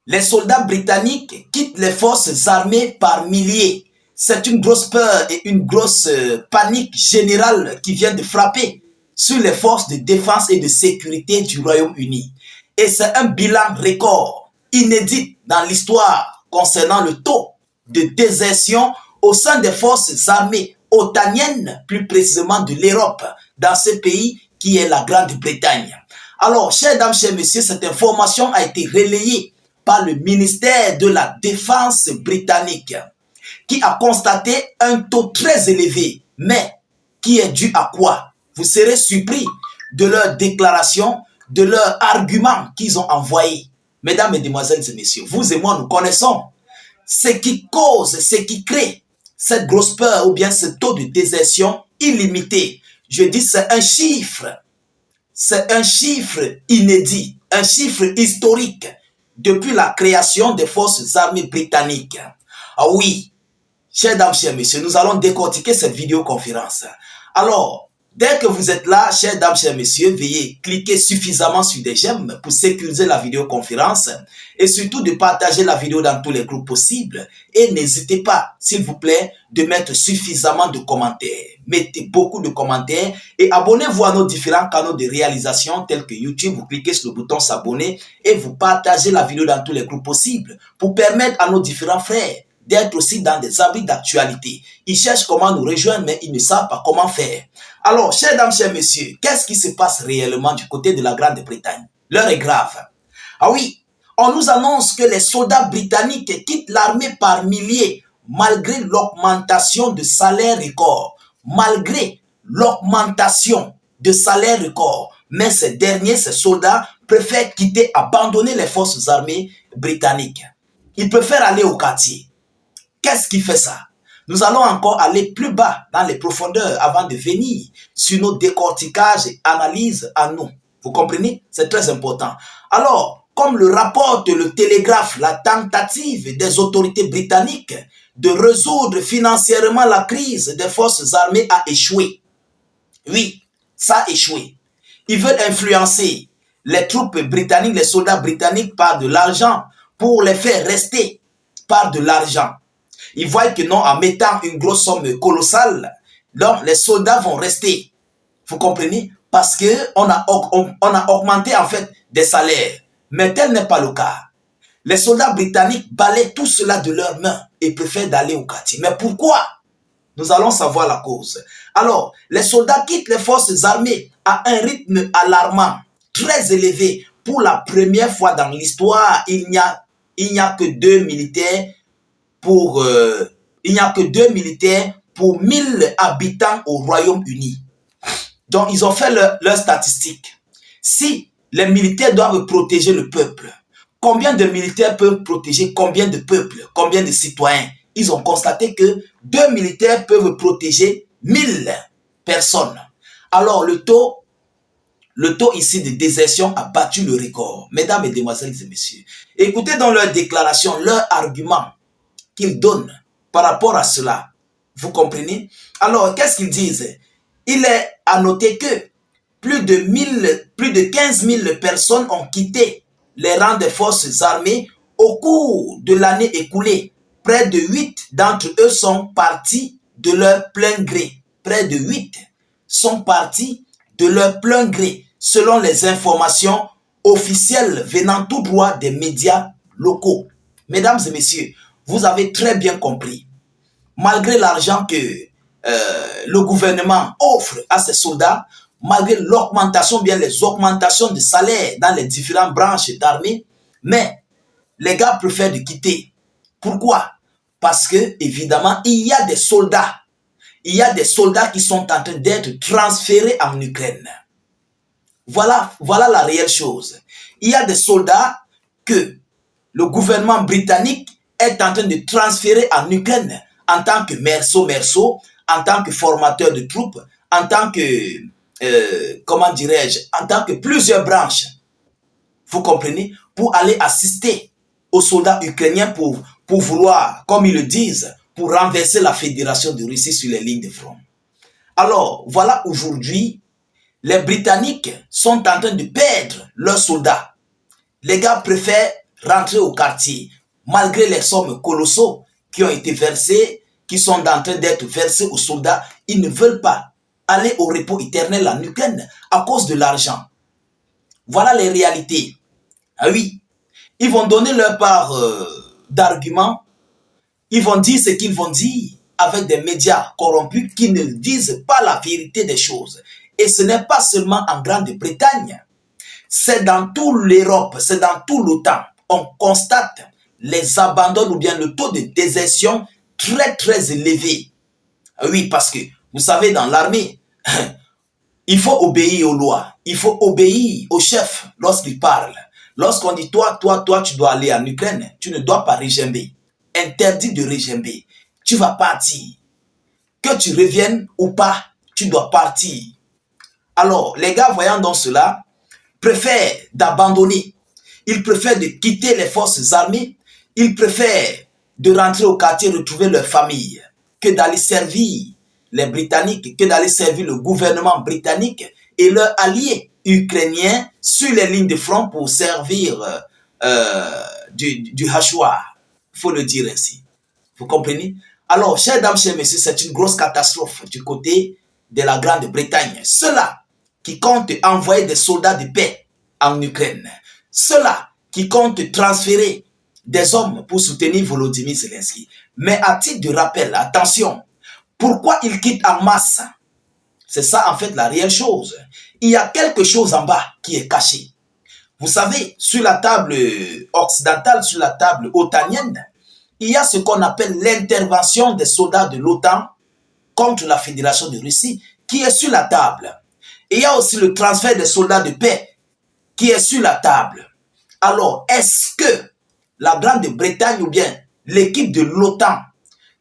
Les soldats britanniques quittent les forces armées par milliers. C'est une grosse peur et une grosse panique générale qui vient de frapper sur les forces de défense et de sécurité du Royaume-Uni. Et c'est un bilan record, inédit dans l'histoire concernant le taux de désertion au sein des forces armées otaniennes, plus précisément de l'Europe, dans ce pays qui est la Grande-Bretagne. Alors, chers dames, chers messieurs, cette information a été relayée par le ministère de la Défense britannique, qui a constaté un taux très élevé, mais qui est dû à quoi? Vous serez surpris de leurs déclarations, de leurs arguments qu'ils ont envoyés. Mesdames, mesdemoiselles et messieurs, vous et moi, nous connaissons ce qui cause, ce qui crée cette grosse peur ou bien ce taux de désertion illimité. Je dis c'est un chiffre inédit, un chiffre historique depuis la création des forces armées britanniques. Ah oui, chers dames, chers messieurs, nous allons décortiquer cette vidéoconférence. Alors, dès que vous êtes là, chers dames, chers messieurs, veuillez cliquer suffisamment sur des j'aime pour sécuriser la vidéoconférence et surtout de partager la vidéo dans tous les groupes possibles. Et n'hésitez pas, s'il vous plaît, de mettre suffisamment de commentaires. Mettez beaucoup de commentaires et abonnez-vous à nos différents canaux de réalisation tels que YouTube. Vous cliquez sur le bouton s'abonner et vous partagez la vidéo dans tous les groupes possibles pour permettre à nos différents frères d'être aussi dans des abris d'actualité. Ils cherchent comment nous rejoindre, mais ils ne savent pas comment faire. Alors, chers dames, chers messieurs, qu'est-ce qui se passe réellement du côté de la Grande-Bretagne? L'heure est grave. Ah oui, on nous annonce que les soldats britanniques quittent l'armée par milliers, malgré l'augmentation de salaire record. Malgré l'augmentation de salaire record. Mais ces derniers, ces soldats, préfèrent quitter, abandonner les forces armées britanniques. Ils préfèrent aller au quartier. Qu'est-ce qui fait ça? Nous allons encore aller plus bas dans les profondeurs avant de venir sur nos décorticages et analyses à nous. Vous comprenez? C'est très important. Alors, comme le rapporte le Télégraphe, la tentative des autorités britanniques de résoudre financièrement la crise des forces armées a échoué. Oui, ça a échoué. Ils veulent influencer les troupes britanniques, les soldats britanniques par de l'argent pour les faire rester par de l'argent. Ils voient que non, en mettant une grosse somme colossale, donc les soldats vont rester. Vous comprenez? Parce qu'on a augmenté en fait des salaires. Mais tel n'est pas le cas. Les soldats britanniques balaient tout cela de leurs mains et préfèrent d'aller au quartier. Mais pourquoi? Nous allons savoir la cause. Alors, les soldats quittent les forces armées à un rythme alarmant, très élevé. Pour la première fois dans l'histoire, il n'y a que deux militaires pour 1000 habitants au Royaume-Uni. Donc, ils ont fait leur statistique. Si les militaires doivent protéger le peuple, combien de militaires peuvent protéger combien de peuples, combien de citoyens? Ils ont constaté que 2 militaires peuvent protéger 1000 personnes. Alors, le taux ici de désertion a battu le record. Mesdames, mesdemoiselles et messieurs, écoutez dans leur déclaration, leur argument qu'ils donnent par rapport à cela. Vous comprenez? Alors, qu'est-ce qu'ils disent? Il est à noter que plus de 15 000 personnes ont quitté les rangs des forces armées au cours de l'année écoulée. Près de 8 d'entre eux sont partis de leur plein gré. Près de 8 sont partis de leur plein gré, selon les informations officielles venant tout droit des médias locaux. Mesdames et messieurs, vous avez très bien compris. Malgré l'argent que le gouvernement offre à ses soldats, malgré l'augmentation, bien les augmentations de salaire dans les différentes branches d'armée, mais les gars préfèrent de quitter. Pourquoi? Parce que, évidemment, il y a des soldats. Il y a des soldats qui sont en train d'être transférés en Ukraine. Voilà la réelle chose. Il y a des soldats que le gouvernement britannique est en train de transférer en Ukraine en tant que merceau, en tant que formateur de troupes, en tant que, comment dirais-je, en tant que plusieurs branches. Vous comprenez? Pour aller assister aux soldats ukrainiens pour vouloir, comme ils le disent, pour renverser la fédération de Russie sur les lignes de front. Alors, voilà aujourd'hui, les Britanniques sont en train de perdre leurs soldats. Les gars préfèrent rentrer au quartier, malgré les sommes colossaux qui ont été versées, qui sont en train d'être versées aux soldats, ils ne veulent pas aller au repos éternel en Ukraine à cause de l'argent. Voilà les réalités. Ah oui, ils vont donner leur part d'arguments, ils vont dire ce qu'ils vont dire avec des médias corrompus qui ne disent pas la vérité des choses. Et ce n'est pas seulement en Grande-Bretagne, c'est dans toute l'Europe, c'est dans tout l'OTAN. On constate les abandons ou bien le taux de désertion très élevé. Oui, parce que, vous savez, dans l'armée, il faut obéir aux lois. Il faut obéir au chef lorsqu'il parle. Lorsqu'on dit, toi, tu dois aller en Ukraine, tu ne dois pas régimber. Interdit de régimber. Tu vas partir. Que tu reviennes ou pas, tu dois partir. Alors, les gars, voyant dans cela, préfèrent d'abandonner. Ils préfèrent de quitter les forces armées. Ils préfèrent de rentrer au quartier, retrouver leur famille, que d'aller servir les Britanniques, que d'aller servir le gouvernement britannique et leurs alliés ukrainiens sur les lignes de front pour servir du hachoir. Il faut le dire ainsi. Vous comprenez? Alors, chers dames, chers messieurs, c'est une grosse catastrophe du côté de la Grande-Bretagne. Ceux-là qui comptent envoyer des soldats de paix en Ukraine. Ceux-là qui comptent transférer des hommes pour soutenir Volodymyr Zelensky. Mais à titre de rappel, attention, pourquoi ils quittent en masse? C'est ça en fait la réelle chose. Il y a quelque chose en bas qui est caché. Vous savez, sur la table occidentale, sur la table otanienne, il y a ce qu'on appelle l'intervention des soldats de l'OTAN contre la Fédération de Russie qui est sur la table. Et il y a aussi le transfert des soldats de paix qui est sur la table. Alors, est-ce que la Grande-Bretagne ou bien l'équipe de l'OTAN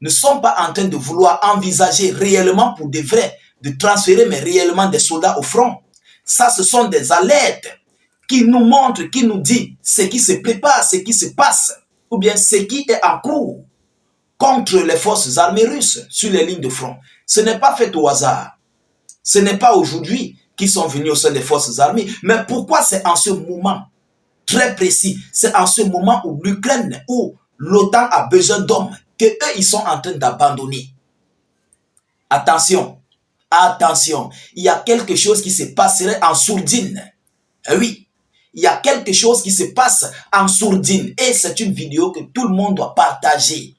ne sont pas en train de vouloir envisager réellement pour de vrai de transférer mais réellement des soldats au front? Ça, ce sont des alertes qui nous montrent, qui nous disent ce qui se prépare, ce qui se passe, ou bien ce qui est en cours contre les forces armées russes sur les lignes de front. Ce n'est pas fait au hasard. Ce n'est pas aujourd'hui qu'ils sont venus au sein des forces armées. Mais pourquoi c'est en ce moment très précis? C'est en ce moment où l'Ukraine, où l'OTAN a besoin d'hommes, qu'eux, ils sont en train d'abandonner. Attention, attention, il y a quelque chose qui se passerait en sourdine. Oui, il y a quelque chose qui se passe en sourdine. Et c'est une vidéo que tout le monde doit partager.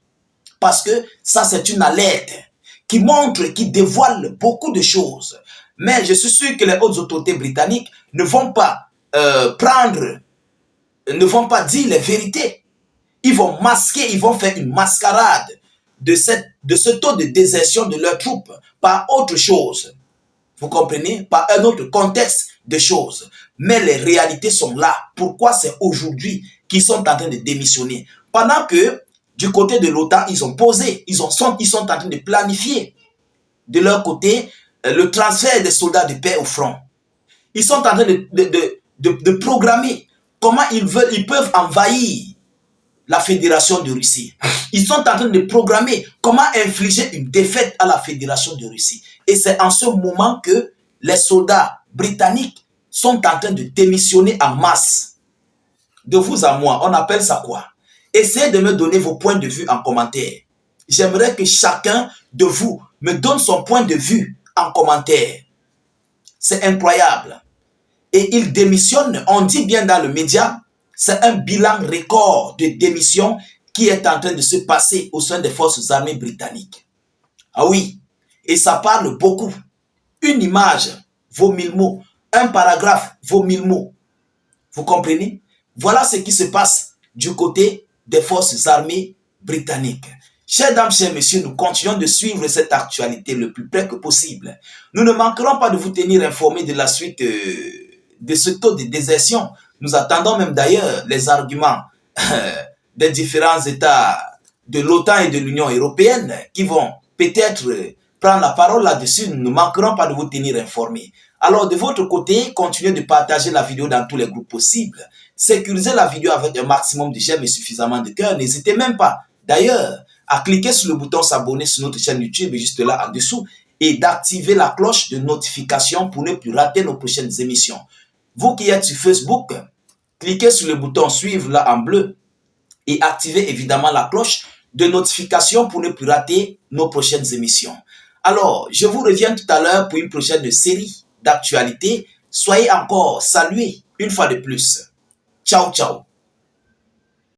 Parce que ça, c'est une alerte qui montre, qui dévoile beaucoup de choses. Mais je suis sûr que les hautes autorités britanniques ne vont pas ne vont pas dire les vérités. Ils vont masquer, ils vont faire une mascarade de ce taux de désertion de leurs troupes par autre chose. Vous comprenez? Par un autre contexte de choses. Mais les réalités sont là. Pourquoi c'est aujourd'hui qu'ils sont en train de démissionner? Pendant que du côté de l'OTAN, ils ont posé, ils sont en train de planifier de leur côté le transfert des soldats de paix au front. Ils sont en train de programmer comment ils peuvent envahir la Fédération de Russie. Ils sont en train de programmer comment infliger une défaite à la Fédération de Russie. Et c'est en ce moment que les soldats britanniques sont en train de démissionner en masse. De vous à moi, on appelle ça quoi? Essayez de me donner vos points de vue en commentaire. J'aimerais que chacun de vous me donne son point de vue en commentaire. C'est incroyable. Et ils démissionnent, on dit bien dans le média, c'est un bilan record de démission qui est en train de se passer au sein des forces armées britanniques. Ah oui, et ça parle beaucoup. Une image vaut 1000 mots. Un paragraphe vaut 1000 mots. Vous comprenez? Voilà ce qui se passe du côté des forces armées britanniques. Chers dames, chers messieurs, nous continuons de suivre cette actualité le plus près que possible. Nous ne manquerons pas de vous tenir informés de la suite de ce taux de désertion. Nous attendons même d'ailleurs les arguments des différents États de l'OTAN et de l'Union européenne qui vont peut-être prendre la parole là-dessus. Nous ne manquerons pas de vous tenir informés. Alors, de votre côté, continuez de partager la vidéo dans tous les groupes possibles. Sécurisez la vidéo avec un maximum de j'aime et suffisamment de cœur. N'hésitez même pas, d'ailleurs, à cliquer sur le bouton s'abonner sur notre chaîne YouTube, juste là en dessous, et d'activer la cloche de notification pour ne plus rater nos prochaines émissions. Vous qui êtes sur Facebook, cliquez sur le bouton suivre là en bleu et activez évidemment la cloche de notification pour ne plus rater nos prochaines émissions. Alors, je vous reviens tout à l'heure pour une prochaine série d'actualités. Soyez encore salués une fois de plus. Ciao, ciao.